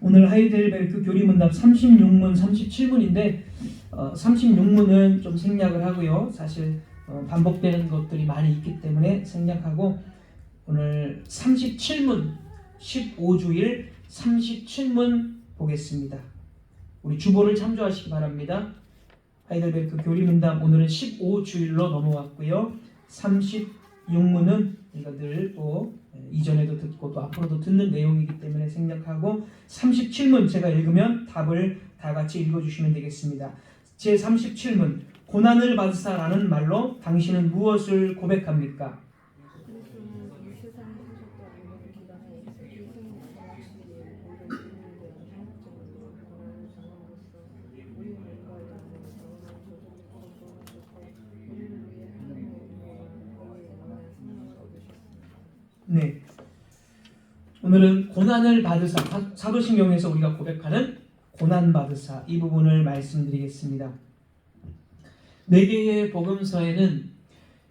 오늘 하이델베르크 교리문답 36문, 37문인데 36문은 좀 생략을 하고요. 사실 반복되는 것들이 많이 있기 때문에 생략하고 오늘 37문, 15주일 37문 보겠습니다. 우리 주보를 참조하시기 바랍니다. 하이델베르크 교리문답 오늘은 15주일로 넘어왔고요. 36문은 우리가 늘 또 이전에도 듣고 또 앞으로도 듣는 내용이기 때문에 생략하고 37문 제가 읽으면 답을 다 같이 읽어주시면 되겠습니다. 제 37문 고난을 받으사라는 말로 당신은 무엇을 고백합니까? 네, 오늘은 고난을 받으사, 사도신경에서 우리가 고백하는 고난 받으사 이 부분을 말씀드리겠습니다. 4개의 복음서에는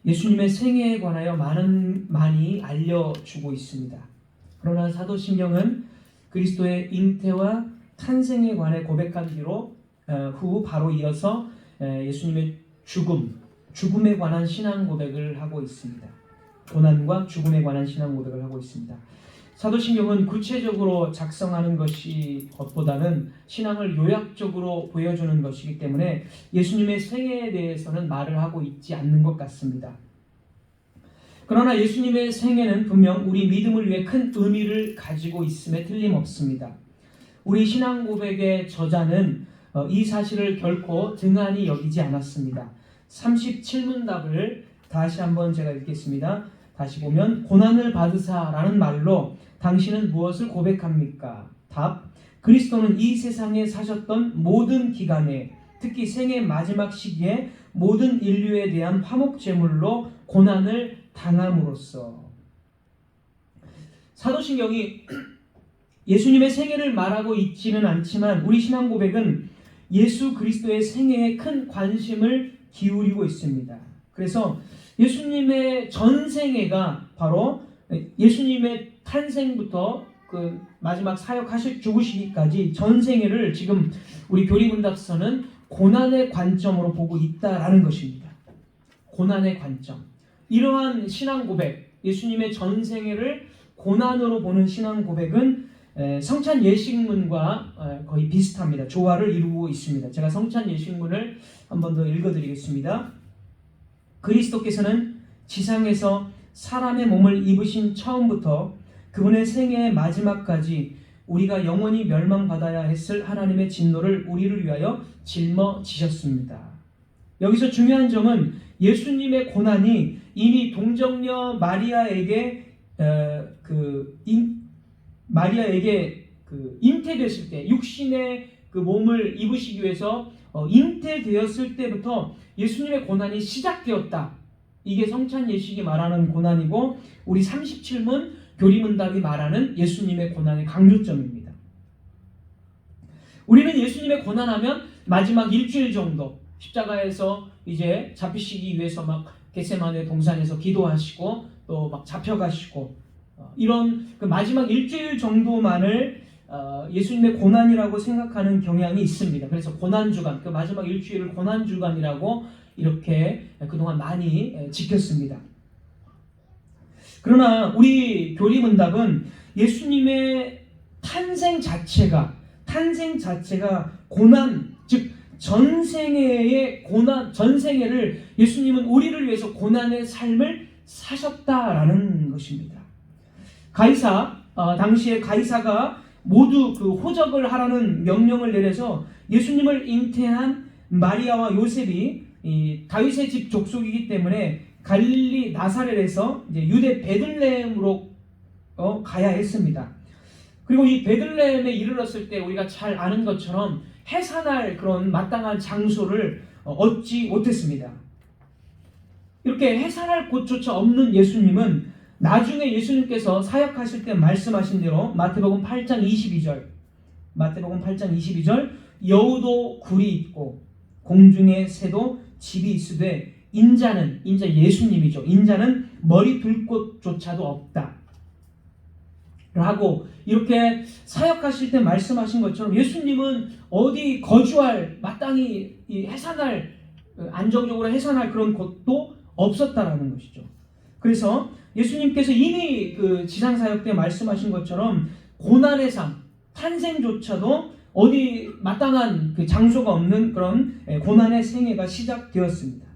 예수님의 생애에 관하여 많이 알려주고 있습니다. 그러나 사도신경은 그리스도의 잉태와 탄생에 관해 고백한 뒤로 후 바로 이어서 예수님의 죽음에 관한 신앙 고백을 하고 있습니다. 고난과 죽음에 관한 신앙 고백을 하고 있습니다. 사도신경은 구체적으로 작성하는 것보다는 신앙을 요약적으로 보여주는 것이기 때문에 예수님의 생애에 대해서는 말을 하고 있지 않는 것 같습니다. 그러나 예수님의 생애는 분명 우리 믿음을 위해 큰 의미를 가지고 있음에 틀림없습니다. 우리 신앙 고백의 저자는 이 사실을 결코 등한히 여기지 않았습니다. 37문답을 다시 한번 제가 읽겠습니다. 다시 보면 고난을 받으사라는 말로 당신은 무엇을 고백합니까? 답. 그리스도는 이 세상에 사셨던 모든 기간에 특히 생애 마지막 시기에 모든 인류에 대한 화목제물로 고난을 당함으로써 사도신경이 예수님의 생애를 말하고 있지는 않지만 우리 신앙 고백은 예수 그리스도의 생애에 큰 관심을 기울이고 있습니다. 그래서 예수님의 전생애가 바로 예수님의 탄생부터 그 마지막 사역하실 죽으시기까지 전생애를 지금 우리 교리문답서는 고난의 관점으로 보고 있다라는 것입니다. 고난의 관점. 이러한 신앙 고백, 예수님의 전생애를 고난으로 보는 신앙 고백은 성찬 예식문과 거의 비슷합니다. 조화를 이루고 있습니다. 제가 성찬 예식문을 한 번 더 읽어드리겠습니다. 그리스도께서는 지상에서 사람의 몸을 입으신 처음부터 그분의 생애의 마지막까지 우리가 영원히 멸망받아야 했을 하나님의 진노를 우리를 위하여 짊어지셨습니다. 여기서 중요한 점은 예수님의 고난이 이미 동정녀 마리아에게 잉태됐을 때 육신의 그 몸을 입으시기 위해서 잉태되었을 때부터 예수님의 고난이 시작되었다. 이게 성찬 예식이 말하는 고난이고 우리 37문 교리문답이 말하는 예수님의 고난의 강조점입니다. 우리는 예수님의 고난하면 마지막 일주일 정도 십자가에서 이제 잡히시기 위해서 막 겟세마네 동산에서 기도하시고 또 막 잡혀가시고 이런 그 마지막 일주일 정도만을 예수님의 고난이라고 생각하는 경향이 있습니다. 그래서 고난주간, 그 마지막 일주일을 고난주간이라고 이렇게 그동안 많이 지켰습니다. 그러나 우리 교리문답은 예수님의 탄생 자체가 고난, 즉 전생애의 고난, 전생애를 예수님은 우리를 위해서 고난의 삶을 사셨다라는 것입니다. 당시에 가이사가 모두 그 호적을 하라는 명령을 내려서 예수님을 잉태한 마리아와 요셉이 다윗의 집 족속이기 때문에 갈릴리 나사렛에서 이제 유대 베들레헴으로 가야 했습니다. 그리고 이 베들레헴에 이르렀을 때 우리가 잘 아는 것처럼 해산할 그런 마땅한 장소를 얻지 못했습니다. 이렇게 해산할 곳조차 없는 예수님은 나중에 예수님께서 사역하실 때 말씀하신 대로 마태복음 8장 22절 여우도 굴이 있고 공중의 새도 집이 있으되 인자는 예수님이죠. 인자는 머리 둘 곳조차도 없다. 하고 이렇게 사역하실 때 말씀하신 것처럼 예수님은 어디 거주할 마땅히 해산할 안정적으로 해산할 그런 곳도 없었다라는 것이죠. 그래서 예수님께서 이미 그 지상 사역 때 말씀하신 것처럼 고난의 삶, 탄생조차도 어디 마땅한 그 장소가 없는 그런 고난의 생애가 시작되었습니다.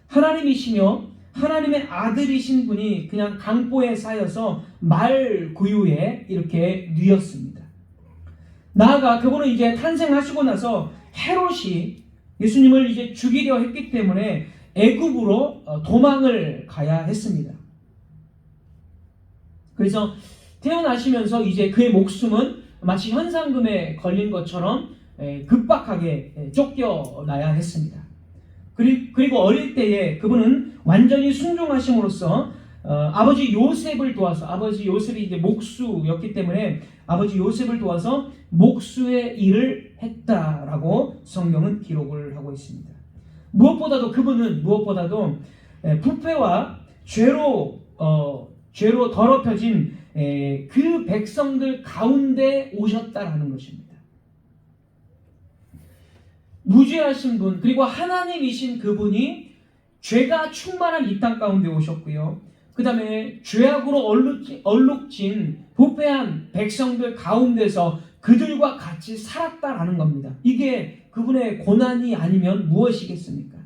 하나님이시며 하나님의 아들이신 분이 그냥 강보에 쌓여서 말 구유에 이렇게 누였습니다. 나아가 그분은 이제 탄생하시고 나서 헤롯이 예수님을 이제 죽이려 했기 때문에 애굽으로 도망을 가야 했습니다. 그래서 태어나시면서 이제 그의 목숨은 마치 현상금에 걸린 것처럼 급박하게 쫓겨나야 했습니다. 그리고 어릴 때에 그분은 완전히 순종하심으로써 아버지 요셉을 도와서, 아버지 요셉이 이제 목수였기 때문에 아버지 요셉을 도와서 목수의 일을 했다라고 성경은 기록을 하고 있습니다. 무엇보다도 그분은 부패와 죄로 더럽혀진 그 백성들 가운데 오셨다라는 것입니다. 무죄하신 분, 그리고 하나님이신 그분이 죄가 충만한 이 땅 가운데 오셨고요. 그 다음에 죄악으로 얼룩진 부패한 백성들 가운데서 그들과 같이 살았다라는 겁니다. 이게 그분의 고난이 아니면 무엇이겠습니까?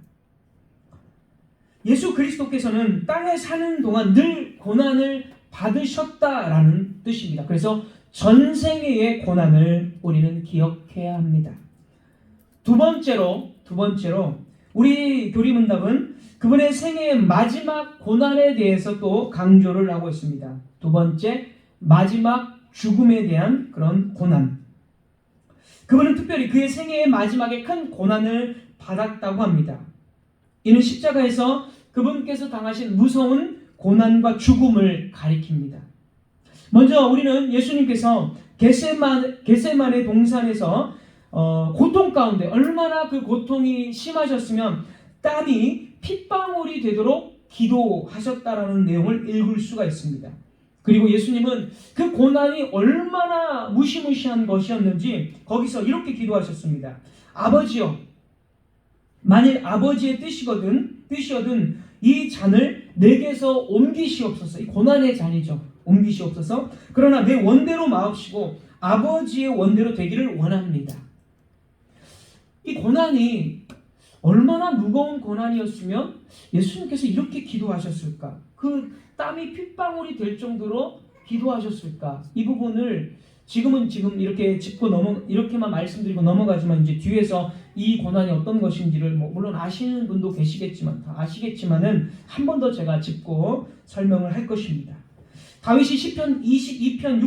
예수 그리스도께서는 땅에 사는 동안 늘 고난을 받으셨다라는 뜻입니다. 그래서 전생애의 고난을 우리는 기억해야 합니다. 두 번째로 우리 교리문답은 그분의 생애의 마지막 고난에 대해서 또 강조를 하고 있습니다. 두 번째, 마지막 죽음에 대한 그런 고난. 그분은 특별히 그의 생애의 마지막에 큰 고난을 받았다고 합니다. 이는 십자가에서 그분께서 당하신 무서운 고난과 죽음을 가리킵니다. 먼저 우리는 예수님께서 겟세마네 동산에서 고통 가운데 얼마나 그 고통이 심하셨으면 땀이 핏방울이 되도록 기도하셨다라는 내용을 읽을 수가 있습니다. 그리고 예수님은 그 고난이 얼마나 무시무시한 것이었는지 거기서 이렇게 기도하셨습니다. 아버지여, 만일 아버지의 뜻이거든 이 잔을 내게서 옮기시옵소서. 이 고난의 잔이죠. 옮기시옵소서. 그러나 내 원대로 마옵시고 아버지의 원대로 되기를 원합니다. 이 고난이 얼마나 무거운 고난이었으면 예수님께서 이렇게 기도하셨을까? 그 땀이 핏방울이 될 정도로 기도하셨을까? 이 부분을 지금 이렇게 짚고 이렇게만 말씀드리고 넘어가지만 이제 뒤에서 이 고난이 어떤 것인지를 물론 아시는 분도 다 아시겠지만은 한 번 더 제가 짚고 설명을 할 것입니다. 다윗이 시편 22편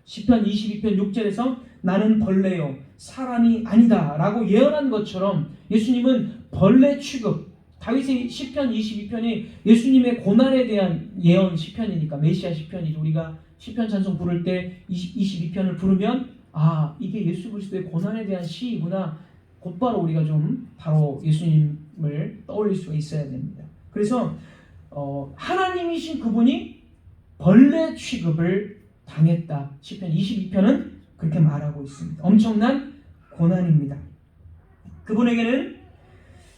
6절에서 나는 벌레요 사람이 아니다 라고 예언한 것처럼 예수님은 벌레 취급, 다윗의 시편 22편이 예수님의 고난에 대한 예언 시편이니까 메시아 시편이죠. 우리가 시편 찬송 부를 때 22편을 부르면 이게 예수 그리스도의 고난에 대한 시이구나, 곧바로 우리가 좀 바로 예수님을 떠올릴 수가 있어야 됩니다. 그래서 하나님이신 그분이 벌레 취급을 당했다. 시편 22편은 그렇게 말하고 있습니다. 엄청난 고난입니다. 그분에게는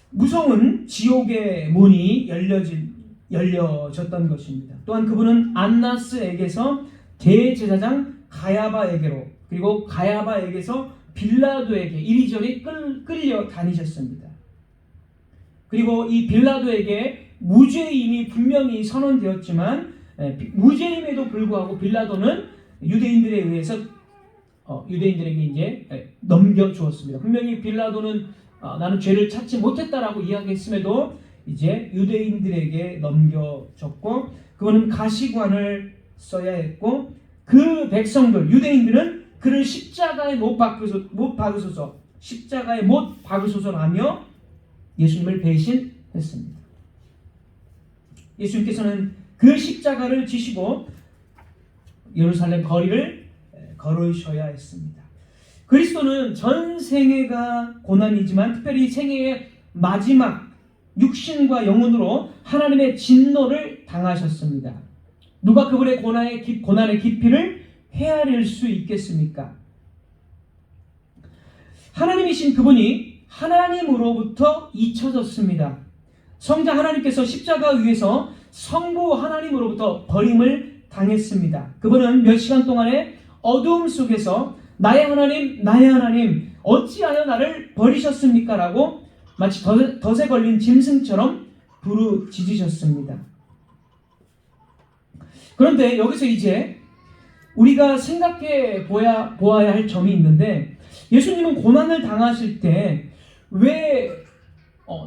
무서운 지옥의 문이 열려졌던 것입니다. 또한 그분은 안나스에게서 대제사장 가야바에게로, 그리고 가야바에게서 빌라도에게 이리저리 끌려 다니셨습니다. 그리고 이 빌라도에게 무죄임이 분명히 선언되었지만 무죄임에도 불구하고 빌라도는 유대인들에 의해서 유대인들에게 이제 넘겨주었습니다. 분명히 빌라도는 나는 죄를 찾지 못했다라고 이야기했음에도 이제 유대인들에게 넘겨졌고, 그거는 가시관을 써야 했고, 그 백성들 유대인들은 그를 십자가에 못 박으소서라며 예수님을 배신했습니다. 예수님께서는 그 십자가를 지시고 예루살렘 거리를 걸으셔야 했습니다. 그리스도는 전 생애가 고난이지만 특별히 생애의 마지막 육신과 영혼으로 하나님의 진노를 당하셨습니다. 누가 그분의 고난의 깊이를 헤아릴 수 있겠습니까? 하나님이신 그분이 하나님으로부터 잊혀졌습니다. 성자 하나님께서 십자가 위에서 성부 하나님으로부터 버림을 당했습니다. 그분은 몇 시간 동안의 어두움 속에서 나의 하나님, 나의 하나님, 어찌하여 나를 버리셨습니까? 라고 마치 덫에 걸린 짐승처럼 부르짖으셨습니다. 그런데 여기서 이제 우리가 생각해 보아야 할 점이 있는데, 예수님은 고난을 당하실 때 왜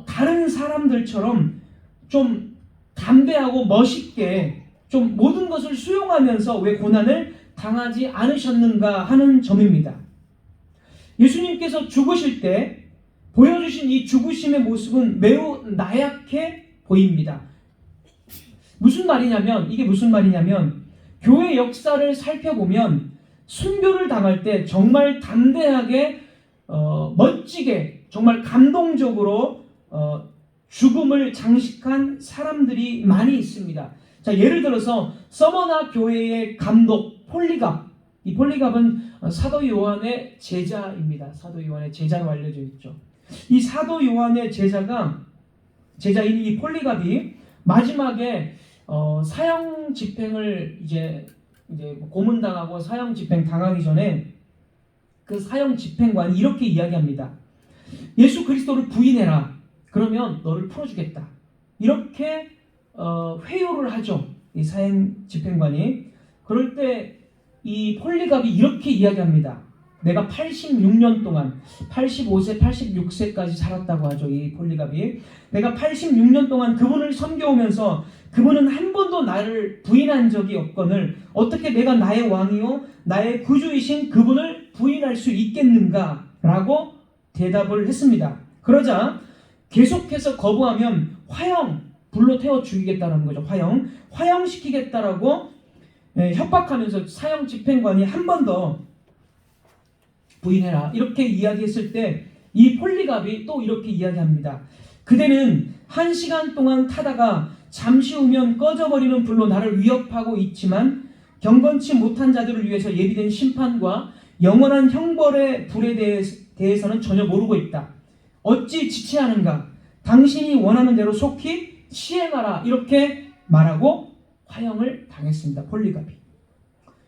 다른 사람들처럼 좀 담대하고 멋있게 좀 모든 것을 수용하면서 왜 고난을 당하지 않으셨는가 하는 점입니다. 예수님께서 죽으실 때 보여주신 이 죽으심의 모습은 매우 나약해 보입니다. 이게 무슨 말이냐면 교회 역사를 살펴보면 순교를 당할 때 정말 담대하게 멋지게 정말 감동적으로 죽음을 장식한 사람들이 많이 있습니다. 자, 예를 들어서 서머나 교회의 감독 폴리갑. 이 폴리갑은 사도 요한의 제자입니다. 사도 요한의 제자로 알려져 있죠. 이 사도 요한의 제자인 이 폴리갑이 마지막에 사형 집행을 이제 고문당하고 사형 집행 당하기 전에 그 사형 집행관이 이렇게 이야기합니다. 예수 그리스도를 부인해라. 그러면 너를 풀어주겠다. 이렇게 회유를 하죠. 이 사형 집행관이. 그럴 때 이 폴리갑이 이렇게 이야기합니다. 내가 86년 동안 85세, 86세까지 살았다고 하죠. 이 폴리갑이. 내가 86년 동안 그분을 섬겨오면서 그분은 한 번도 나를 부인한 적이 없거늘 어떻게 내가 나의 왕이요 나의 구주이신 그분을 부인할 수 있겠는가? 라고 대답을 했습니다. 그러자 계속해서 거부하면 불로 태워 죽이겠다는 거죠. 화형시키겠다라고 협박하면서 사형 집행관이 한 번 더 부인해라 이렇게 이야기했을 때 이 폴리갑이 또 이렇게 이야기합니다. 그대는 1시간 동안 타다가 잠시 후면 꺼져버리는 불로 나를 위협하고 있지만 경건치 못한 자들을 위해서 예비된 심판과 영원한 형벌의 불에 대해서는 전혀 모르고 있다. 어찌 지체하는가? 당신이 원하는 대로 속히 시행하라 이렇게 말하고 화형을 당했습니다. 폴리갑이.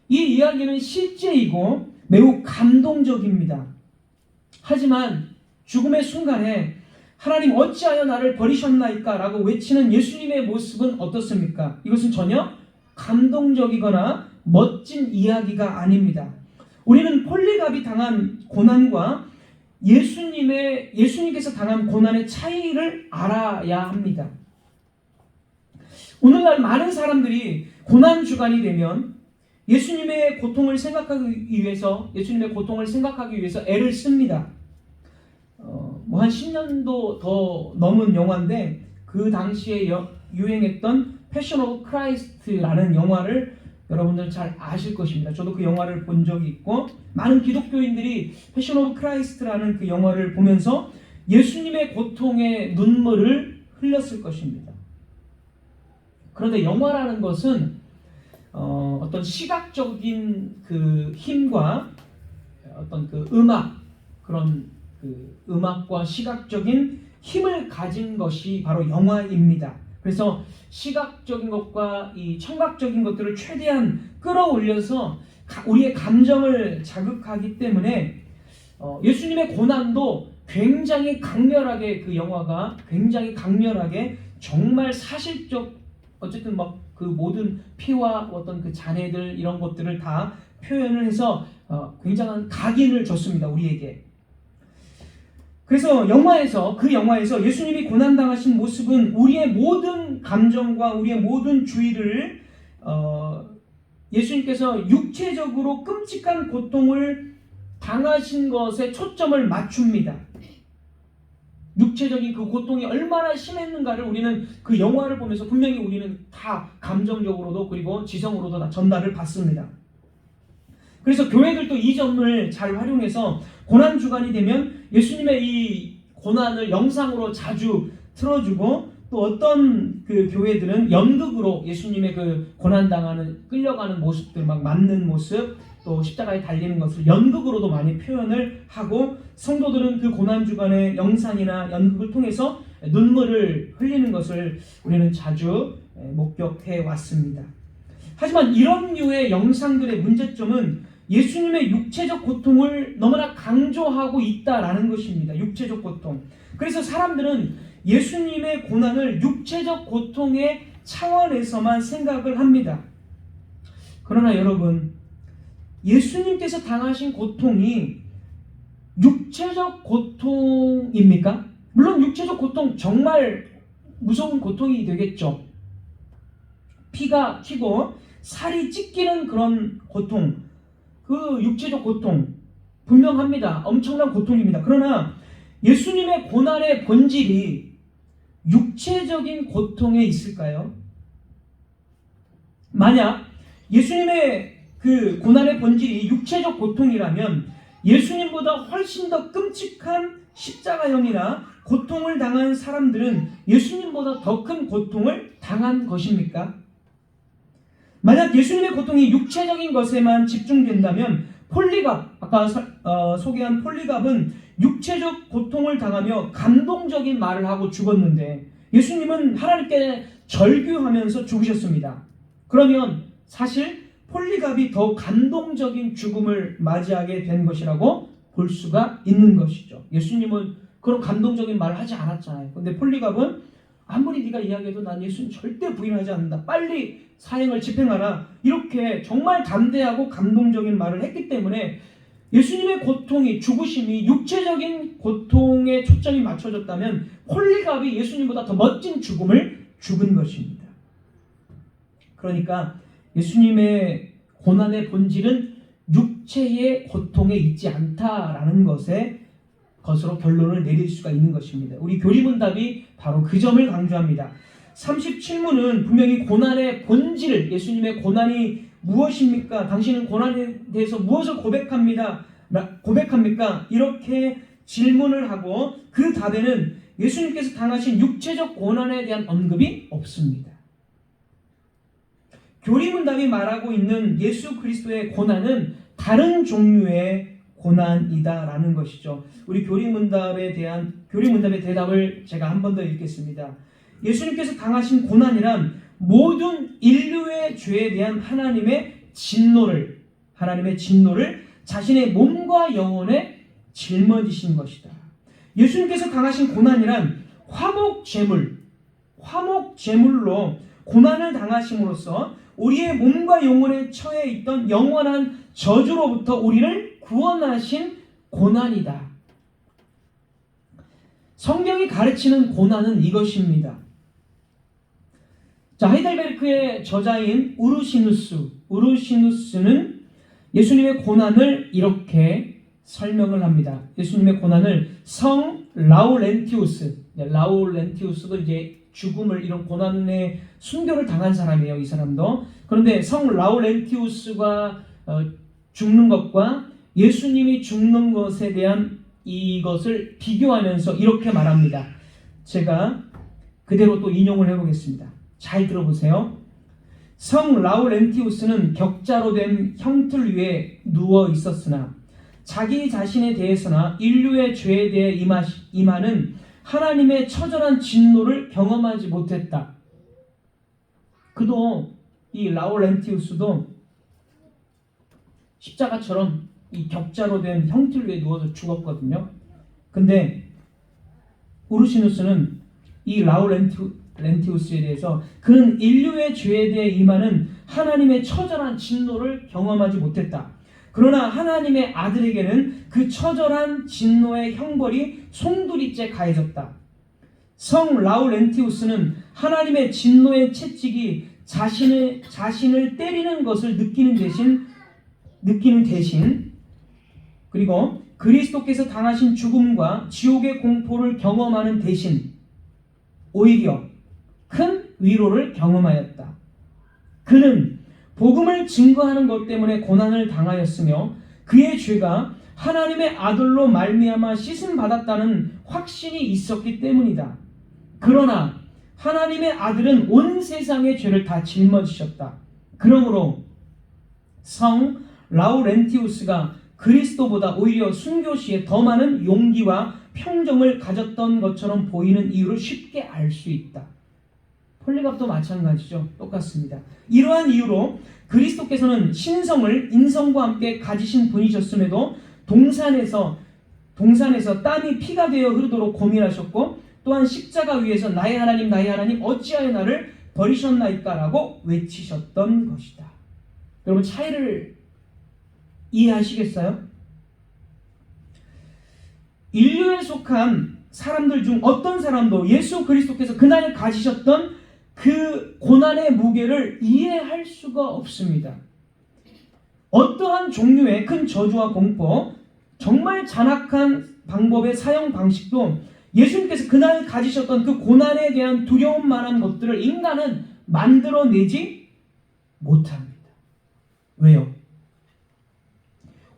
이 이야기는 실제이고 매우 감동적입니다. 하지만 죽음의 순간에 하나님 어찌하여 나를 버리셨나이까? 라고 외치는 예수님의 모습은 어떻습니까? 이것은 전혀 감동적이거나 멋진 이야기가 아닙니다. 우리는 폴리갑이 당한 고난과 예수님께서 당한 고난의 차이를 알아야 합니다. 오늘날 많은 사람들이 고난 주간이 되면 예수님의 고통을 생각하기 위해서 애를 씁니다. 한 10년도 더 넘은 영화인데 그 당시에 유행했던 패션 오브 크라이스트라는 영화를 여러분들 잘 아실 것입니다. 저도 그 영화를 본 적이 있고 많은 기독교인들이 패션 오브 크라이스트라는 그 영화를 보면서 예수님의 고통의 눈물을 흘렸을 것입니다. 그런데 영화라는 것은 어떤 시각적인 그 힘과 어떤 그 음악과 시각적인 힘을 가진 것이 바로 영화입니다. 그래서 시각적인 것과 이 청각적인 것들을 최대한 끌어올려서 우리의 감정을 자극하기 때문에 예수님의 고난도 굉장히 강렬하게 그 영화가 굉장히 강렬하게 정말 사실적 어쨌든 그 모든 피와 어떤 그 잔해들 이런 것들을 다 표현을 해서 굉장한 각인을 줬습니다. 우리에게. 그래서 그 영화에서 예수님이 고난당하신 모습은 우리의 모든 감정과 우리의 모든 주의를 예수님께서 육체적으로 끔찍한 고통을 당하신 것에 초점을 맞춥니다. 육체적인 그 고통이 얼마나 심했는가를 우리는 그 영화를 보면서 분명히 우리는 다 감정적으로도 그리고 지성으로도 다 전달을 받습니다. 그래서 교회들도 이 점을 잘 활용해서 고난 주간이 되면 예수님의 이 고난을 영상으로 자주 틀어주고 또 어떤 그 교회들은 연극으로 예수님의 그 고난당하는 끌려가는 모습들 막 맞는 모습 또 십자가에 달리는 것을 연극으로도 많이 표현을 하고 성도들은 그 고난 주간의 영상이나 연극을 통해서 눈물을 흘리는 것을 우리는 자주 목격해 왔습니다. 하지만 이런 류의 영상들의 문제점은 예수님의 육체적 고통을 너무나 강조하고 있다라는 것입니다. 육체적 고통. 그래서 사람들은 예수님의 고난을 육체적 고통의 차원에서만 생각을 합니다. 그러나 여러분, 예수님께서 당하신 고통이 육체적 고통입니까? 물론 육체적 고통 정말 무서운 고통이 되겠죠. 피가 튀고 살이 찢기는 그런 고통, 그 육체적 고통 분명합니다. 엄청난 고통입니다. 그러나 예수님의 고난의 본질이 육체적인 고통에 있을까요? 만약 예수님의 그 고난의 본질이 육체적 고통이라면 예수님보다 훨씬 더 끔찍한 십자가형이나 고통을 당한 사람들은 예수님보다 더 큰 고통을 당한 것입니까? 만약 예수님의 고통이 육체적인 것에만 집중된다면 폴리갑, 아까 소개한 폴리갑은 육체적 고통을 당하며 감동적인 말을 하고 죽었는데 예수님은 하나님께 절규하면서 죽으셨습니다. 그러면 사실 폴리갑이 더 감동적인 죽음을 맞이하게 된 것이라고 볼 수가 있는 것이죠. 예수님은 그런 감동적인 말을 하지 않았잖아요. 근데 폴리갑은 아무리 네가 이야기해도 난 예수님 절대 부인하지 않는다. 빨리 사형을 집행하라. 이렇게 정말 담대하고 감동적인 말을 했기 때문에 예수님의 고통이, 죽으심이 육체적인 고통에 초점이 맞춰졌다면 폴리갑이 예수님보다 더 멋진 죽음을 죽은 것입니다. 그러니까 예수님의 고난의 본질은 육체의 고통에 있지 않다라는 것으로 결론을 내릴 수가 있는 것입니다. 우리 교리문답이 바로 그 점을 강조합니다. 37문은 분명히 고난의 본질, 예수님의 고난이 무엇입니까? 당신은 고난에 대해서 무엇을 고백합니까? 이렇게 질문을 하고 그 답에는 예수님께서 당하신 육체적 고난에 대한 언급이 없습니다. 교리문답이 말하고 있는 예수 그리스도의 고난은 다른 종류의 고난이다라는 것이죠. 우리 교리문답의 대답을 제가 한 번 더 읽겠습니다. 예수님께서 당하신 고난이란 모든 인류의 죄에 대한 하나님의 진노를 자신의 몸과 영혼에 짊어지신 것이다. 예수님께서 당하신 고난이란 화목제물로 고난을 당하심으로써 우리의 몸과 영혼에 처해 있던 영원한 저주로부터 우리를 구원하신 고난이다. 성경이 가르치는 고난은 이것입니다. 자, 하이델베르크의 저자인 우르시누스는 예수님의 고난을 이렇게 설명을 합니다. 예수님의 고난을 성 라우렌티우스도 이제 죽음을, 이런 고난의 순교를 당한 사람이에요. 이 사람도. 그런데 성 라우렌티우스가 죽는 것과 예수님이 죽는 것에 대한 이것을 비교하면서 이렇게 말합니다. 제가 그대로 또 인용을 해보겠습니다. 잘 들어보세요. 성 라우렌티우스는 격자로 된 형틀 위에 누워 있었으나 자기 자신에 대해서나 인류의 죄에 대해 임하는 하나님의 처절한 진노를 경험하지 못했다. 그도, 이 라우렌티우스도 십자가처럼 이 격자로 된 형틀 위에 누워서 죽었거든요. 근데 우르시누스는 이 라우렌티우스에 대해서 그는 인류의 죄에 대해 임하는 하나님의 처절한 진노를 경험하지 못했다. 그러나 하나님의 아들에게는 그 처절한 진노의 형벌이 송두리째 가해졌다. 성 라우렌티우스는 하나님의 진노의 채찍이 자신을 때리는 것을 느끼는 대신 그리고 그리스도께서 당하신 죽음과 지옥의 공포를 경험하는 대신 오히려 큰 위로를 경험하였다. 그는 복음을 증거하는 것 때문에 고난을 당하였으며 그의 죄가 하나님의 아들로 말미암아 씻음 받았다는 확신이 있었기 때문이다. 그러나 하나님의 아들은 온 세상의 죄를 다 짊어지셨다. 그러므로 성 라우렌티우스가 그리스도보다 오히려 순교 시에 더 많은 용기와 평정을 가졌던 것처럼 보이는 이유를 쉽게 알 수 있다. 폴리갑도 마찬가지죠. 똑같습니다. 이러한 이유로 그리스도께서는 신성을 인성과 함께 가지신 분이셨음에도 동산에서 땀이 피가 되어 흐르도록 고민하셨고, 또한 십자가 위에서 나의 하나님 어찌하여 나를 버리셨나이까 라고 외치셨던 것이다. 여러분, 차이를 이해하시겠어요? 인류에 속한 사람들 중 어떤 사람도 예수 그리스도께서 그날 가지셨던 그 고난의 무게를 이해할 수가 없습니다. 어떠한 종류의 큰 저주와 공포, 정말 잔악한 방법의 사용 방식도 예수님께서 그날 가지셨던 그 고난에 대한 두려움만한 것들을 인간은 만들어내지 못합니다. 왜요?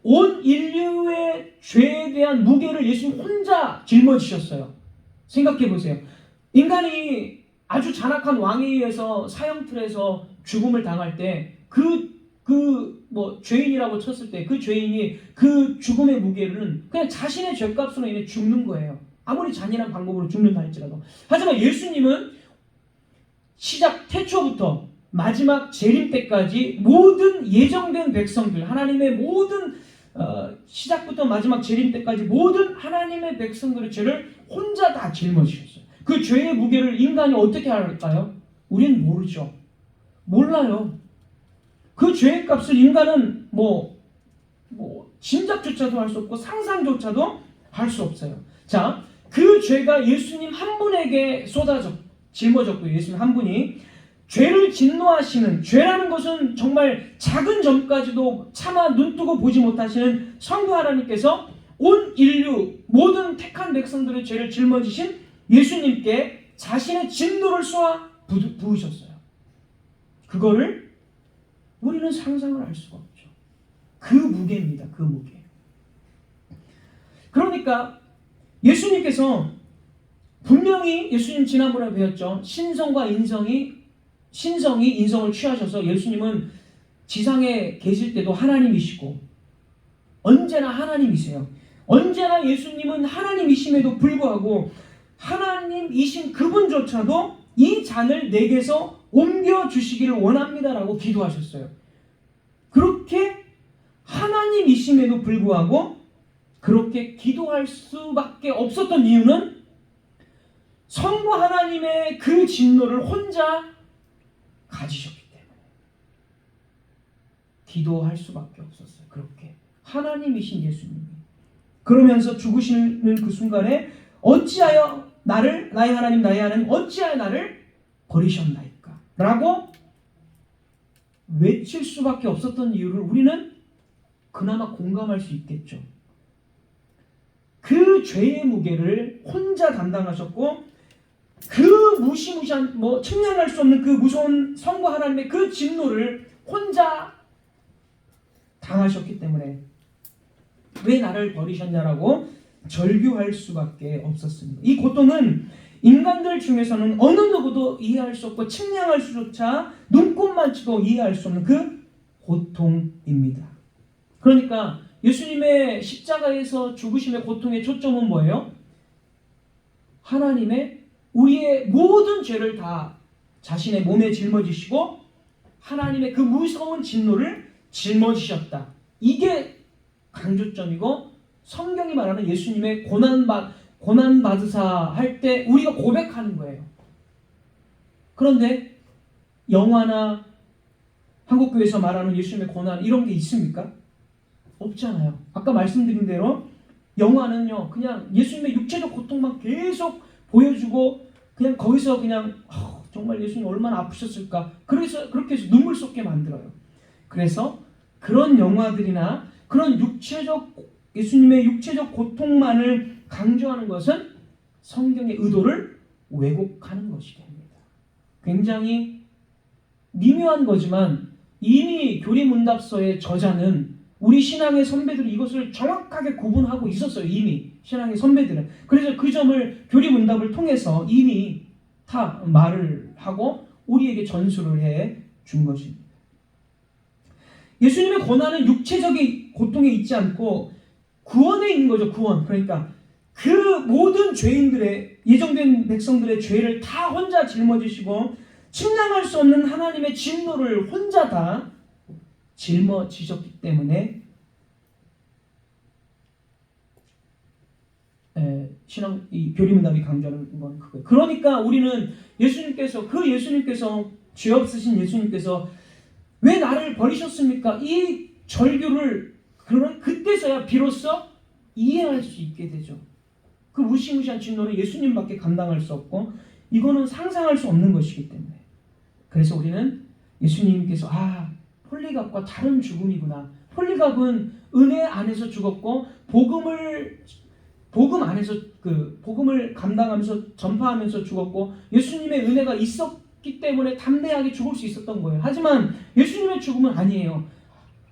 온 인류의 죄에 대한 무게를 예수님 혼자 짊어지셨어요. 생각해 보세요. 인간이 아주 잔악한 왕에 의해서 사형틀에서 죽음을 당할 때 죄인이라고 쳤을 때 그 죄인이 그 죽음의 무게는 그냥 자신의 죄값으로 인해 죽는 거예요. 아무리 잔인한 방법으로 죽는다 할지라도. 하지만 예수님은 시작 태초부터 마지막 재림 때까지 모든 예정된 백성들, 하나님의 모든 시작부터 마지막 재림 때까지 모든 하나님의 백성들의 죄를 혼자 다 짊어지셨어요. 그 죄의 무게를 인간이 어떻게 알까요? 우리는 모르죠. 몰라요. 그 죄의 값을 인간은 짐작조차도 할 수 없고 상상조차도 할 수 없어요. 자, 그 죄가 예수님 한 분에게 짊어졌고, 예수님 한 분이 죄를 진노하시는, 죄라는 것은 정말 작은 점까지도 차마 눈뜨고 보지 못하시는 성부 하나님께서 온 인류 모든 택한 백성들의 죄를 짊어지신 예수님께 자신의 진노를 쏘아 부으셨어요. 그거를 우리는 상상을 할 수가 없죠. 그 무게입니다. 그 무게. 그러니까 예수님께서 분명히, 예수님 지난번에 배웠죠. 신성이 인성을 취하셔서 예수님은 지상에 계실 때도 하나님이시고 언제나 하나님이세요. 언제나 예수님은 하나님이심에도 불구하고 하나님이신 그분조차도 이 잔을 내게서 옮겨주시기를 원합니다라고 기도하셨어요. 그렇게 하나님이심에도 불구하고 그렇게 기도할 수밖에 없었던 이유는 성부 하나님의 그 진노를 혼자 가지셨기 때문에 기도할 수밖에 없었어요. 그렇게 하나님이신 예수님이. 그러면서 죽으시는 그 순간에 어찌하여 나의 하나님 어찌하여 나를 버리셨나이까 라고 외칠 수밖에 없었던 이유를 우리는 그나마 공감할 수 있겠죠. 그 죄의 무게를 혼자 담당하셨고, 그 무시무시한 측량할 수 없는 그 무서운 성부 하나님의 그 진노를 혼자 당하셨기 때문에 왜 나를 버리셨냐라고 절규할 수밖에 없었습니다. 이 고통은 인간들 중에서는 어느 누구도 이해할 수 없고 측량할 수조차 눈꼽만치도 이해할 수 없는 그 고통입니다. 그러니까 예수님의 십자가에서 죽으심의 고통의 초점은 뭐예요? 하나님의 우리의 모든 죄를 다 자신의 몸에 짊어지시고 하나님의 그 무서운 진노를 짊어지셨다. 이게 강조점이고, 성경이 말하는 예수님의 고난받으사 할 때 우리가 고백하는 거예요. 그런데 영화나 한국교회에서 말하는 예수님의 고난 이런 게 있습니까? 없잖아요. 아까 말씀드린 대로 영화는요, 그냥 예수님의 육체적 고통만 계속 보여주고 그냥 거기서 그냥 정말 예수님 얼마나 아프셨을까, 그래서 그렇게 해서 눈물 쏟게 만들어요. 그래서 그런 영화들이나 그런 예수님의 육체적 고통만을 강조하는 것은 성경의 의도를 왜곡하는 것이 됩니다. 굉장히 미묘한 거지만 이미 교리문답서의 저자는 우리 신앙의 선배들이 이것을 정확하게 구분하고 있었어요. 이미 신앙의 선배들은. 그래서 그 점을 교리문답을 통해서 이미 다 말을 하고 우리에게 전수를 해 준 것입니다. 예수님의 고난은 육체적인 고통에 있지 않고 구원에 있는 거죠. 구원. 그러니까 그 모든 죄인들의, 예정된 백성들의 죄를 다 혼자 짊어지시고 측량할 수 없는 하나님의 진노를 혼자 다 짊어지셨기 때문에 신앙 이 교리문답이 강조하는 건 그거예요. 그러니까 우리는 예수님께서 죄 없으신 예수님께서 왜 나를 버리셨습니까? 이 절규를 그때서야 비로소 이해할 수 있게 되죠. 그 무시무시한 진노는 예수님밖에 감당할 수 없고 이거는 상상할 수 없는 것이기 때문에. 그래서 우리는 예수님께서 폴리갑과 다른 죽음이구나. 폴리갑은 은혜 안에서 죽었고 복음 안에서 복음을 감당하면서 전파하면서 죽었고 예수님의 은혜가 있었기 때문에 담대하게 죽을 수 있었던 거예요. 하지만 예수님의 죽음은 아니에요.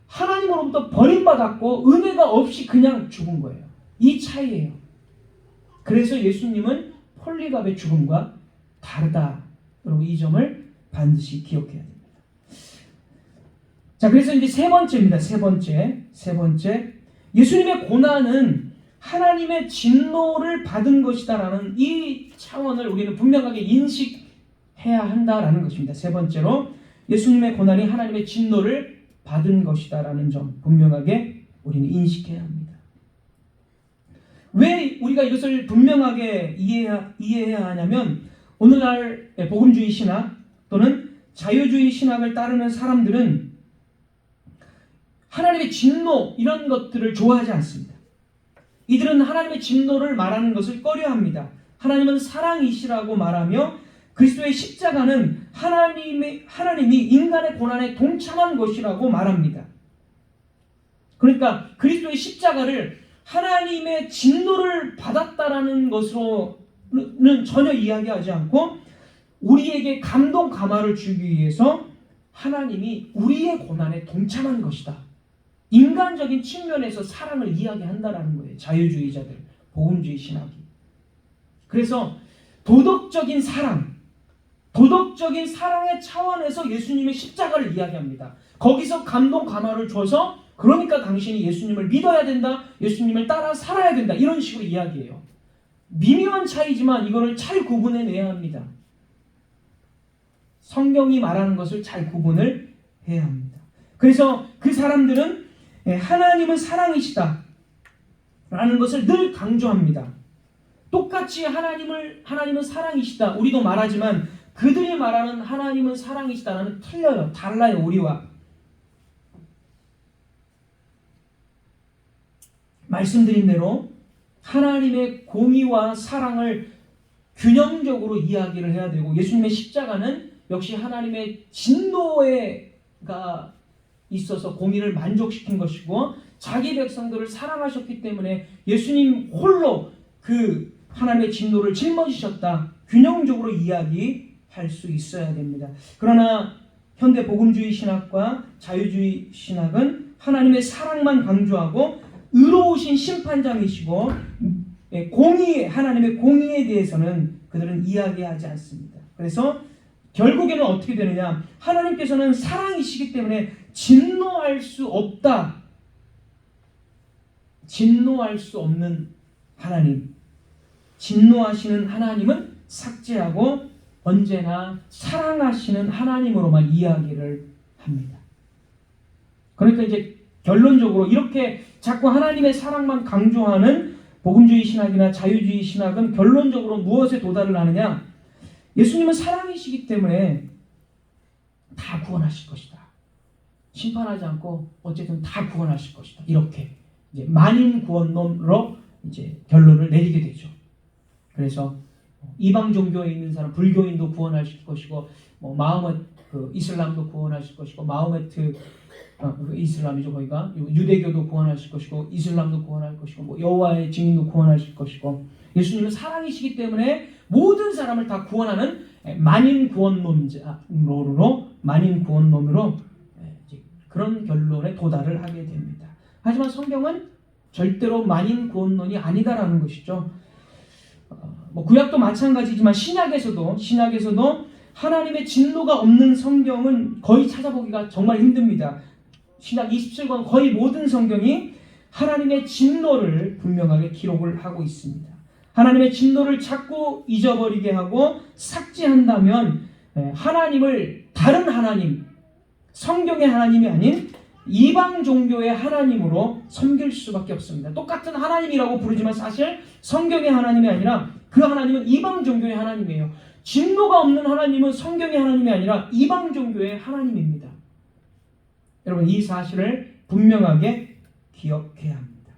하나님으로부터 버림받았고 은혜가 없이 그냥 죽은 거예요. 이 차이예요. 그래서 예수님은 폴리갑의 죽음과 다르다. 여러분 이 점을 반드시 기억해야 됩니다. 자, 그래서 이제 세 번째입니다. 세 번째. 예수님의 고난은 하나님의 진노를 받은 것이다라는 이 차원을 우리는 분명하게 인식해야 한다라는 것입니다. 세 번째로 예수님의 고난이 하나님의 진노를 받은 것이다라는 점 분명하게 우리는 인식해야 합니다. 왜 우리가 이것을 분명하게 이해해야 하냐면 오늘날 복음주의 신학 또는 자유주의 신학을 따르는 사람들은 하나님의 진노 이런 것들을 좋아하지 않습니다. 이들은 하나님의 진노를 말하는 것을 꺼려합니다. 하나님은 사랑이시라고 말하며 그리스도의 십자가는 하나님이 인간의 고난에 동참한 것이라고 말합니다. 그러니까 그리스도의 십자가를 하나님의 진노를 받았다라는 것으로는 전혀 이야기하지 않고 우리에게 감동 감화를 주기 위해서 하나님이 우리의 고난에 동참한 것이다. 인간적인 측면에서 사랑을 이야기한다라는 거예요. 자유주의자들, 복음주의 신학이. 그래서 도덕적인 사랑의 차원에서 예수님의 십자가를 이야기합니다. 거기서 감동 감화를 줘서 그러니까 당신이 예수님을 믿어야 된다. 예수님을 따라 살아야 된다. 이런 식으로 이야기해요. 미묘한 차이지만 이거를 잘 구분해내야 합니다. 성경이 말하는 것을 잘 구분을 해야 합니다. 그래서 그 사람들은 하나님은 사랑이시다 라는 것을 늘 강조합니다. 똑같이 하나님은 사랑이시다 우리도 말하지만 그들이 말하는 하나님은 사랑이시다는 틀려요. 달라요. 우리와. 말씀드린 대로 하나님의 공의와 사랑을 균형적으로 이야기를 해야 되고 예수님의 십자가는 역시 하나님의 진노가 있어서 공의를 만족시킨 것이고 자기 백성들을 사랑하셨기 때문에 예수님 홀로 그 하나님의 진노를 짊어지셨다. 균형적으로 이야기할 수 있어야 됩니다. 그러나 현대 복음주의 신학과 자유주의 신학은 하나님의 사랑만 강조하고 의로우신 심판장이시고 하나님의 공의에 대해서는 그들은 이야기하지 않습니다. 그래서 결국에는 어떻게 되느냐? 하나님께서는 사랑이시기 때문에 진노할 수 없다. 진노할 수 없는 하나님. 진노하시는 하나님은 삭제하고 언제나 사랑하시는 하나님으로만 이야기를 합니다. 그러니까 이제 결론적으로 이렇게 자꾸 하나님의 사랑만 강조하는 복음주의 신학이나 자유주의 신학은 결론적으로 무엇에 도달을 하느냐? 예수님은 사랑이시기 때문에 다 구원하실 것이다. 심판하지 않고 어쨌든 다 구원하실 것이다. 이렇게 이제 만인 구원론으로 이제 결론을 내리게 되죠. 그래서 이방 종교에 있는 사람, 불교인도 구원하실 것이고, 마호메트 이슬람도 구원하실 것이고, 마호메트 이슬람이죠 거기가 유대교도 구원하실 것이고, 이슬람도 구원할 것이고, 여호와의 증인도 구원하실 것이고, 예수님은 사랑이시기 때문에 모든 사람을 다 구원하는 만인 구원론으로 그런 결론에 도달을 하게 됩니다. 하지만 성경은 절대로 만인 구원론이 아니다라는 것이죠. 뭐 구약도 마찬가지지만 신약에서도 하나님의 진노가 없는 성경은 거의 찾아보기가 정말 힘듭니다. 신약 27권 거의 모든 성경이 하나님의 진노를 분명하게 기록을 하고 있습니다. 하나님의 진노를 자꾸 잊어버리게 하고 삭제한다면 하나님을 다른 하나님, 성경의 하나님이 아닌 이방 종교의 하나님으로 섬길 수밖에 없습니다. 똑같은 하나님이라고 부르지만 사실 성경의 하나님이 아니라 그 하나님은 이방 종교의 하나님이에요. 진노가 없는 하나님은 성경의 하나님이 아니라 이방 종교의 하나님입니다. 여러분, 이 사실을 분명하게 기억해야 합니다.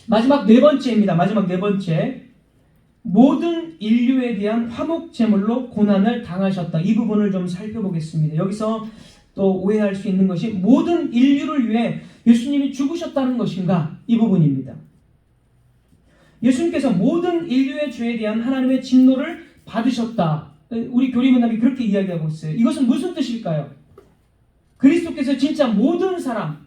마지막 네 번째입니다. 마지막 네 번째. 모든 인류에 대한 화목 제물로 고난을 당하셨다. 이 부분을 좀 살펴보겠습니다. 여기서 또 오해할 수 있는 것이 모든 인류를 위해 예수님이 죽으셨다는 것인가? 이 부분입니다. 예수님께서 모든 인류의 죄에 대한 하나님의 진노를 받으셨다. 우리 교리문답이 그렇게 이야기하고 있어요. 이것은 무슨 뜻일까요? 그리스도께서 진짜 모든 사람,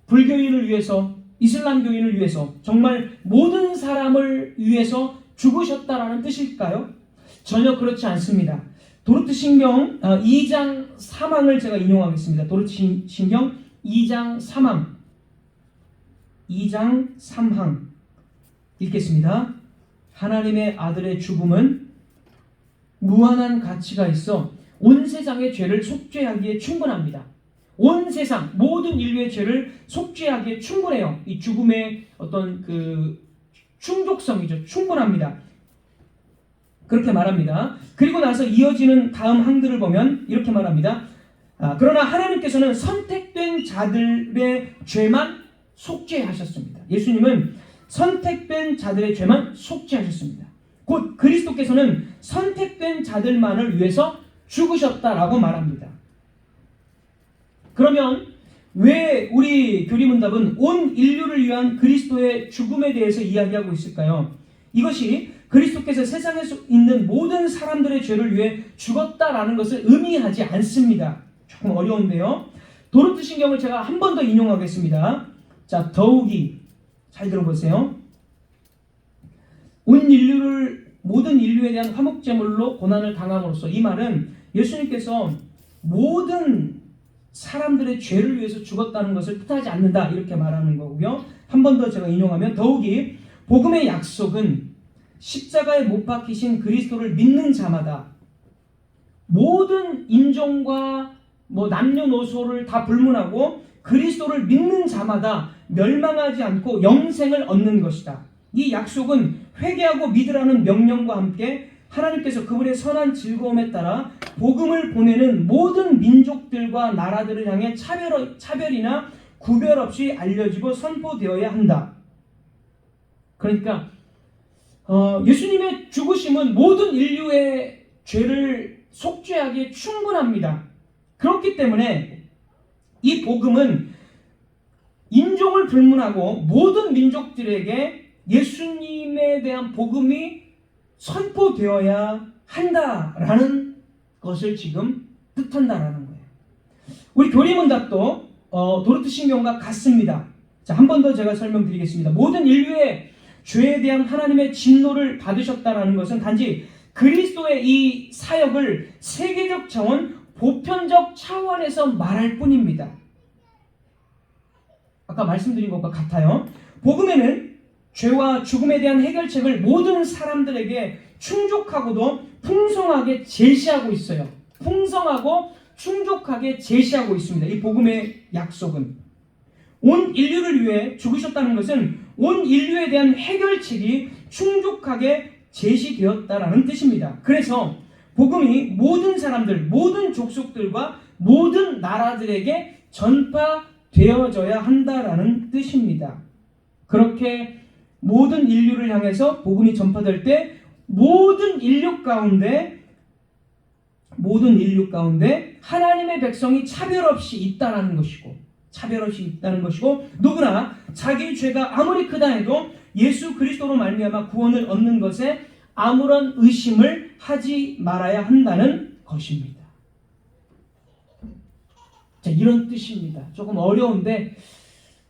불교인을 위해서, 이슬람교인을 위해서, 정말 모든 사람을 위해서 죽으셨다라는 뜻일까요? 전혀 그렇지 않습니다. 도르트 신경 2장 3항을 제가 인용하겠습니다. 도르트 신경 2장 3항 2장 3항 읽겠습니다. 하나님의 아들의 죽음은 무한한 가치가 있어 온 세상의 죄를 속죄하기에 충분합니다. 온 세상 모든 인류의 죄를 속죄하기에 충분해요. 이 죽음의 어떤 그 충족성이죠. 충분합니다. 그렇게 말합니다. 그리고 나서 이어지는 다음 항들을 보면 이렇게 말합니다. 그러나 하나님께서는 선택된 자들의 죄만 속죄하셨습니다. 예수님은 선택된 자들의 죄만 속죄하셨습니다. 곧 그리스도께서는 선택된 자들만을 위해서 죽으셨다라고 말합니다. 그러면 왜 우리 교리문답은 온 인류를 위한 그리스도의 죽음에 대해서 이야기하고 있을까요? 이것이 그리스도께서 세상에 있는 모든 사람들의 죄를 위해 죽었다라는 것을 의미하지 않습니다. 조금 어려운데요. 도르트 신경을 제가 한 번 더 인용하겠습니다. 자, 더욱이 잘 들어보세요. 모든 인류에 대한 화목제물로 고난을 당함으로써, 이 말은 예수님께서 모든 사람들의 죄를 위해서 죽었다는 것을 뜻하지 않는다, 이렇게 말하는 거고요. 한 번 더 제가 인용하면, 더욱이 복음의 약속은 십자가에 못 박히신 그리스도를 믿는 자마다 모든 인종과 남녀노소를 다 불문하고 그리스도를 믿는 자마다 멸망하지 않고 영생을 얻는 것이다. 이 약속은 회개하고 믿으라는 명령과 함께 하나님께서 그분의 선한 즐거움에 따라 복음을 보내는 모든 민족들과 나라들을 향해 차별이나 구별 없이 알려지고 선포되어야 한다. 그러니까 예수님의 죽으심은 모든 인류의 죄를 속죄하기에 충분합니다. 그렇기 때문에 이 복음은 인종을 불문하고 모든 민족들에게 예수님에 대한 복음이 선포되어야 한다라는 것을 지금 뜻한다라는 거예요. 우리 교리문답도 도르트 신경과 같습니다. 자, 한 번 더 제가 설명드리겠습니다. 모든 인류의 죄에 대한 하나님의 진노를 받으셨다라는 것은 단지 그리스도의 이 사역을 세계적 차원, 보편적 차원에서 말할 뿐입니다. 아까 말씀드린 것과 같아요. 복음에는 죄와 죽음에 대한 해결책을 모든 사람들에게 충족하고도 풍성하게 제시하고 있어요. 풍성하고 충족하게 제시하고 있습니다. 이 복음의 약속은 온 인류를 위해 죽으셨다는 것은 온 인류에 대한 해결책이 충족하게 제시되었다라는 뜻입니다. 그래서 복음이 모든 사람들, 모든 족속들과 모든 나라들에게 전파되어져야 한다라는 뜻입니다. 그렇게 모든 인류를 향해서 복음이 전파될 때 모든 인류 가운데 하나님의 백성이 차별 없이 있다는 것이고 누구나 자기 죄가 아무리 크다 해도 예수 그리스도로 말미암아 구원을 얻는 것에 아무런 의심을 하지 말아야 한다는 것입니다. 자, 이런 뜻입니다. 조금 어려운데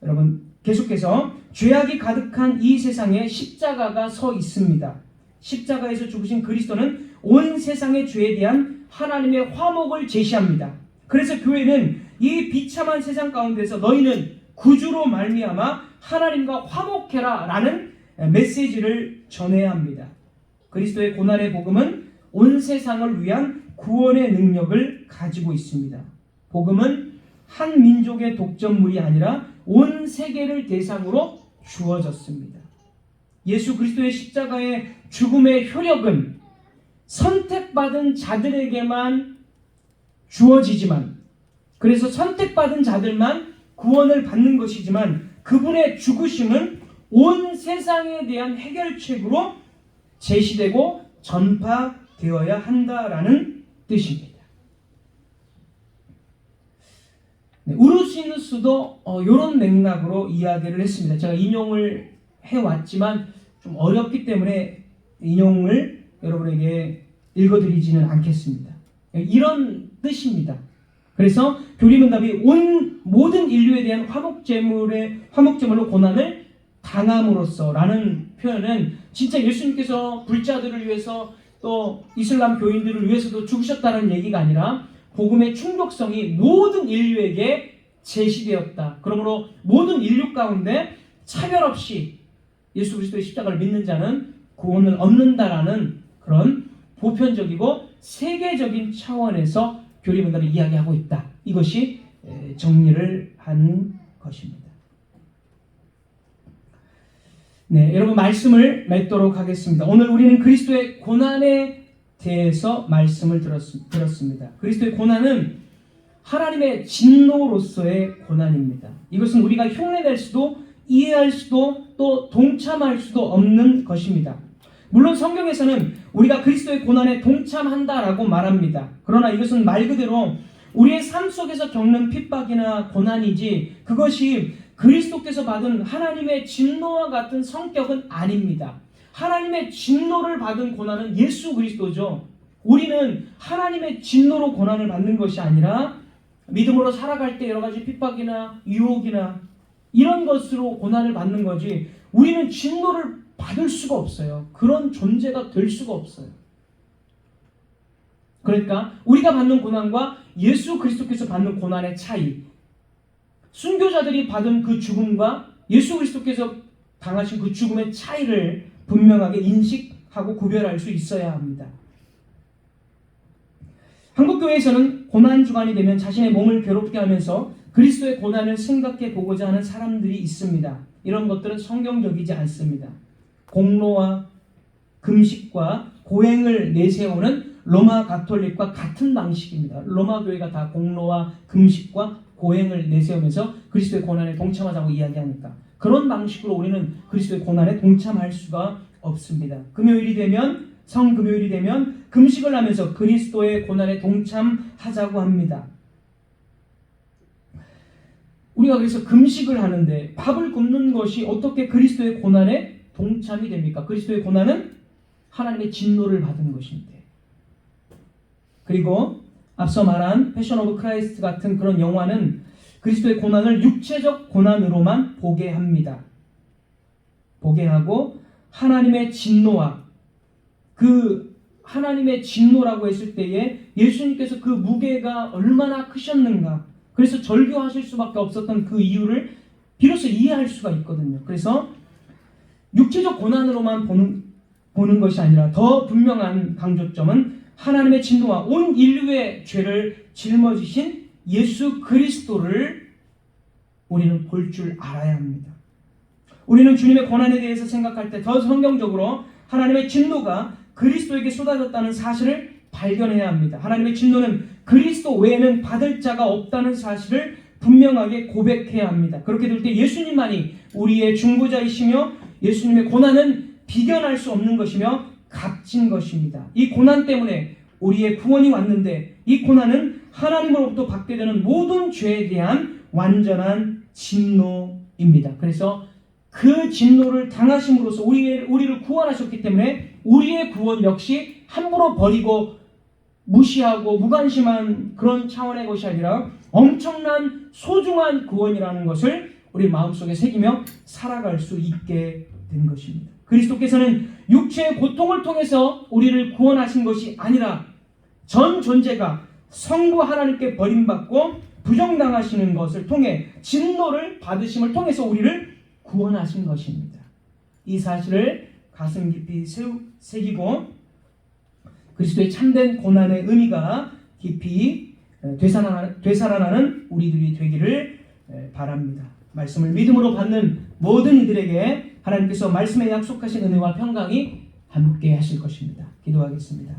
여러분 계속해서 죄악이 가득한 이 세상에 십자가가 서 있습니다. 십자가에서 죽으신 그리스도는 온 세상의 죄에 대한 하나님의 화목을 제시합니다. 그래서 교회는 이 비참한 세상 가운데서 너희는 구주로 말미암아 하나님과 화목해라 라는 메시지를 전해야 합니다. 그리스도의 고난의 복음은 온 세상을 위한 구원의 능력을 가지고 있습니다. 복음은 한 민족의 독점물이 아니라 온 세계를 대상으로 주어졌습니다. 예수 그리스도의 십자가의 죽음의 효력은 선택받은 자들에게만 주어지지만, 그래서 선택받은 자들만 구원을 받는 것이지만, 그분의 죽으심은 온 세상에 대한 해결책으로 제시되고 전파되어야 한다라는 뜻입니다. 우르시누스도 이런 맥락으로 이야기를 했습니다. 제가 인용을 해왔지만 좀 어렵기 때문에 인용을 여러분에게 읽어드리지는 않겠습니다. 이런 뜻입니다. 그래서 교리문답이 온 모든 인류에 대한 화목제물로 고난을 당함으로써 라는 표현은 진짜 예수님께서 불자들을 위해서 또 이슬람 교인들을 위해서도 죽으셨다는 얘기가 아니라 복음의 충족성이 모든 인류에게 제시되었다. 그러므로 모든 인류 가운데 차별 없이 예수 그리스도의 십자가를 믿는 자는 구원을 얻는다라는 그런 보편적이고 세계적인 차원에서 교리문답이 이야기하고 있다. 이것이 정리를 한 것입니다. 네, 여러분 말씀을 맺도록 하겠습니다. 오늘 우리는 그리스도의 고난에 대해서 말씀을 들었습니다. 그리스도의 고난은 하나님의 진노로서의 고난입니다. 이것은 우리가 흉내낼 수도 이해할 수도 또 동참할 수도 없는 것입니다. 물론 성경에서는 우리가 그리스도의 고난에 동참한다라고 말합니다. 그러나 이것은 말 그대로 우리의 삶 속에서 겪는 핍박이나 고난이지 그것이 그리스도께서 받은 하나님의 진노와 같은 성격은 아닙니다. 하나님의 진노를 받은 고난은 예수 그리스도죠. 우리는 하나님의 진노로 고난을 받는 것이 아니라 믿음으로 살아갈 때 여러 가지 핍박이나 유혹이나 이런 것으로 고난을 받는 거지, 우리는 진노를 받을 수가 없어요. 그런 존재가 될 수가 없어요. 그러니까 우리가 받는 고난과 예수 그리스도께서 받는 고난의 차이, 순교자들이 받은 그 죽음과 예수 그리스도께서 당하신 그 죽음의 차이를 분명하게 인식하고 구별할 수 있어야 합니다. 한국교회에서는 고난 주간이 되면 자신의 몸을 괴롭게 하면서 그리스도의 고난을 생각해 보고자 하는 사람들이 있습니다. 이런 것들은 성경적이지 않습니다. 공로와 금식과 고행을 내세우는 로마 가톨릭과 같은 방식입니다. 로마 교회가 다 공로와 금식과 고행을 내세우면서 그리스도의 고난에 동참하자고 이야기하니까 그런 방식으로 우리는 그리스도의 고난에 동참할 수가 없습니다. 금요일이 되면, 성금요일이 되면 금식을 하면서 그리스도의 고난에 동참하자고 합니다. 우리가 그래서 금식을 하는데 밥을 굶는 것이 어떻게 그리스도의 고난에 동참이 됩니까? 그리스도의 고난은 하나님의 진노를 받은 것인데. 그리고 앞서 말한 패션 오브 크라이스트 같은 그런 영화는 그리스도의 고난을 육체적 고난으로만 보게 합니다. 보게 하고 하나님의 진노와 그 하나님의 진노라고 했을 때에 예수님께서 그 무게가 얼마나 크셨는가, 그래서 절규하실 수밖에 없었던 그 이유를 비로소 이해할 수가 있거든요. 그래서 육체적 고난으로만 보는 것이 아니라 더 분명한 강조점은 하나님의 진노와 온 인류의 죄를 짊어지신 예수 그리스도를 우리는 볼 줄 알아야 합니다. 우리는 주님의 고난에 대해서 생각할 때 더 성경적으로 하나님의 진노가 그리스도에게 쏟아졌다는 사실을 발견해야 합니다. 하나님의 진노는 그리스도 외에는 받을 자가 없다는 사실을 분명하게 고백해야 합니다. 그렇게 될 때 예수님만이 우리의 중보자이시며 예수님의 고난은 비견할 수 없는 것이며 값진 것입니다. 이 고난 때문에 우리의 구원이 왔는데 이 고난은 하나님으로부터 받게 되는 모든 죄에 대한 완전한 진노입니다. 그래서 그 진노를 당하심으로써 우리를 구원하셨기 때문에 우리의 구원 역시 함부로 버리고 무시하고 무관심한 그런 차원의 것이 아니라 엄청난 소중한 구원이라는 것을 우리 마음속에 새기며 살아갈 수 있게 된 것입니다. 그리스도께서는 육체의 고통을 통해서 우리를 구원하신 것이 아니라 전 존재가 성부 하나님께 버림받고 부정당하시는 것을 통해 진노를 받으심을 통해서 우리를 구원하신 것입니다. 이 사실을 가슴 깊이 새기고 그리스도의 참된 고난의 의미가 깊이 되살아나는 우리들이 되기를 바랍니다. 말씀을 믿음으로 받는 모든 이들에게 하나님께서 말씀에 약속하신 은혜와 평강이 함께 하실 것입니다. 기도하겠습니다.